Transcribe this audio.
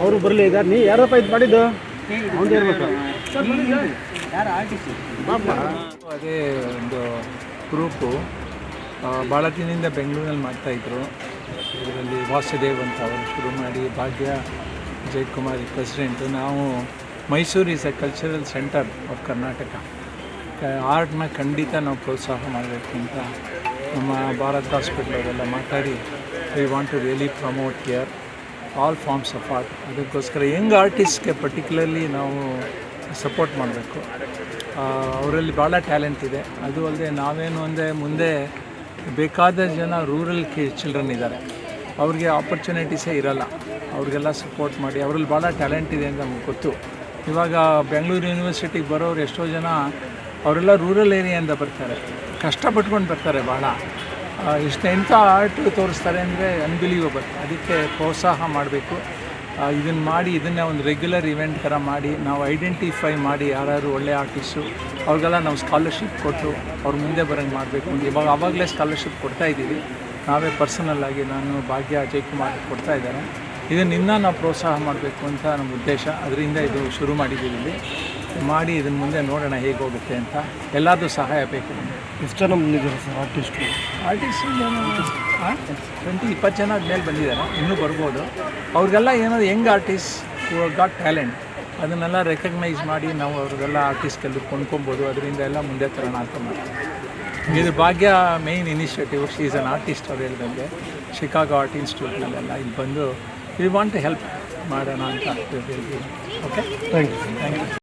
ಅವರು ಬರಲಿ ಈಗ ನೀ ಯಾರಪ್ಪ ಇದು ಮಾಡಿದ್ದು ಅವನು ಇರ್ಬೇಕು ಅದೇ ಒಂದು ಗ್ರೂಪು ಭಾಳ ದಿನದಿಂದ ಬೆಂಗಳೂರಿನಲ್ಲಿ ಮಾಡ್ತಾಯಿದ್ರು. ಇದರಲ್ಲಿ ವಾಸುದೇವ್ ಅಂತ ಅವರು ಶುರು ಮಾಡಿ ಭಾಗ್ಯ ಜಯಕುಮಾರಿ ಪ್ರೆಸಿಡೆಂಟು. ನಾವು Mysuru is a cultural centre of Karnataka. ಆರ್ಟ್ನ ಖಂಡಿತ ನಾವು ಪ್ರೋತ್ಸಾಹ ಮಾಡಬೇಕು ಅಂತ ನಮ್ಮ ಭಾರತ್ ಹಾಸ್ಪಿಟಲ್ ಅವರೆಲ್ಲ ಮಾತಾಡಿ we want to really promote here all forms of art. ಅದಕ್ಕೋಸ್ಕರ ಯಂಗ್ ಆರ್ಟಿಸ್ಟ್ಗೆ ಪರ್ಟಿಕ್ಯುಲರ್ಲಿ ನಾವು ಸಪೋರ್ಟ್ ಮಾಡಬೇಕು. ಅವರಲ್ಲಿ ಭಾಳ ಟ್ಯಾಲೆಂಟ್ ಇದೆ. ಅದು ಅಲ್ಲದೆ ನಾವೇನು ಅಂದರೆ ಮುಂದೆ ಬೇಕಾದ ಜನ ರೂರಲ್ ಚಿಲ್ಡ್ರನ್ ಇದ್ದಾರೆ, ಅವ್ರಿಗೆ ಆಪರ್ಚುನಿಟೀಸೇ ಇರಲ್ಲ. ಅವ್ರಿಗೆಲ್ಲ ಸಪೋರ್ಟ್ ಮಾಡಿ, ಅವರಲ್ಲಿ ಭಾಳ ಟ್ಯಾಲೆಂಟ್ ಇದೆ ಅಂತ ನಮ್ಗೆ ಗೊತ್ತು. ಇವಾಗ ಬೆಂಗಳೂರು ಯೂನಿವರ್ಸಿಟಿಗೆ ಬರೋರು ಎಷ್ಟೋ ಜನ ಅವರೆಲ್ಲ ರೂರಲ್ ಏರಿಯಾಯಿಂದ ಬರ್ತಾರೆ, ಕಷ್ಟಪಟ್ಕೊಂಡು ಬರ್ತಾರೆ ಭಾಳ. ಎಂಥ ಆರ್ಟ್ ತೋರಿಸ್ತಾರೆ ಅಂದರೆ ಅನ್ಬಿಲೀವಬಲ್. ಅದಕ್ಕೆ ಪ್ರೋತ್ಸಾಹ ಮಾಡಬೇಕು. ಇದನ್ನು ಮಾಡಿ ಇದನ್ನೇ ಒಂದು ರೆಗ್ಯುಲರ್ ಇವೆಂಟ್ ಥರ ಮಾಡಿ ನಾವು ಐಡೆಂಟಿಫೈ ಮಾಡಿ ಯಾರು ಒಳ್ಳೆ ಆರ್ಟಿಸ್ಟು ಅವ್ರಿಗೆಲ್ಲ ನಾವು ಸ್ಕಾಲರ್ಶಿಪ್ ಕೊಟ್ಟು ಅವ್ರು ಮುಂದೆ ಬರೋಂಗೆ ಮಾಡಬೇಕು ಅಂತ ಆವಾಗಲೇ ಸ್ಕಾಲರ್ಶಿಪ್ ಕೊಡ್ತಾಯಿದ್ದೀವಿ. ನಾವೇ ಪರ್ಸನಲ್ಲಾಗಿ ನಾನು ಭಾಗ್ಯ ಜಯಕುಮಾರ್ ಕೊಡ್ತಾಯಿದ್ದಾರೆ. ಇದನ್ನು ಇನ್ನೂ ನಾವು ಪ್ರೋತ್ಸಾಹ ಮಾಡಬೇಕು ಅಂತ ನಮ್ಮ ಉದ್ದೇಶ. ಅದರಿಂದ ಇದು ಶುರು ಮಾಡಿದ್ದೀವಿ. ಇಲ್ಲಿ ಮಾಡಿ ಇದನ್ನು ಮುಂದೆ ನೋಡೋಣ ಹೇಗೆ ಹೋಗುತ್ತೆ ಅಂತ. ಎಲ್ಲಾದರೂ ಸಹಾಯ ಬೇಕು. ಎಷ್ಟು ಜನ ಬಂದಿದ್ದಾರೆ ಸರ್ ಆರ್ಟಿಸ್ಟ್ 20 ಜನ ಮೇಲೆ ಬಂದಿದ್ದಾರೆ, ಇನ್ನೂ ಬರ್ಬೋದು. ಅವ್ರಿಗೆಲ್ಲ ಏನಾದ್ರು ಯಂಗ್ ಆರ್ಟಿಸ್ಟ್ ಹೂ ಗಾಟ್ ಟ್ಯಾಲೆಂಟ್ ಅದನ್ನೆಲ್ಲ ರೆಕಗ್ನೈಸ್ ಮಾಡಿ ನಾವು ಅವ್ರಿಗೆಲ್ಲ ಆರ್ಟಿಸ್ಟ್ಗೆಲ್ಲ ಕೊಂಡ್ಕೊಬೋದು. ಅದರಿಂದ ಎಲ್ಲ ಮುಂದೆ ತರೋಣ ಅಂತ ಮಾಡ್ತೀವಿ. ಇದು ಭಾಗ್ಯ main initiative. She is an artist. ಅವ್ರು ಹೇಳಿದಂಗೆ ಶಿಕಾಗೋ ಆರ್ಟ್ ಇನ್ಸ್ಟಿಟ್ಯೂಟ್ನಲ್ಲೆಲ್ಲ ಇಲ್ಲಿ ಬಂದು ವಿ ವಾಂಟ್ ಟು ಹೆಲ್ಪ್ ಮಾಡೋಣ ಅಂತ ಹೇಳ್ತೀವಿ. Okay, thank you.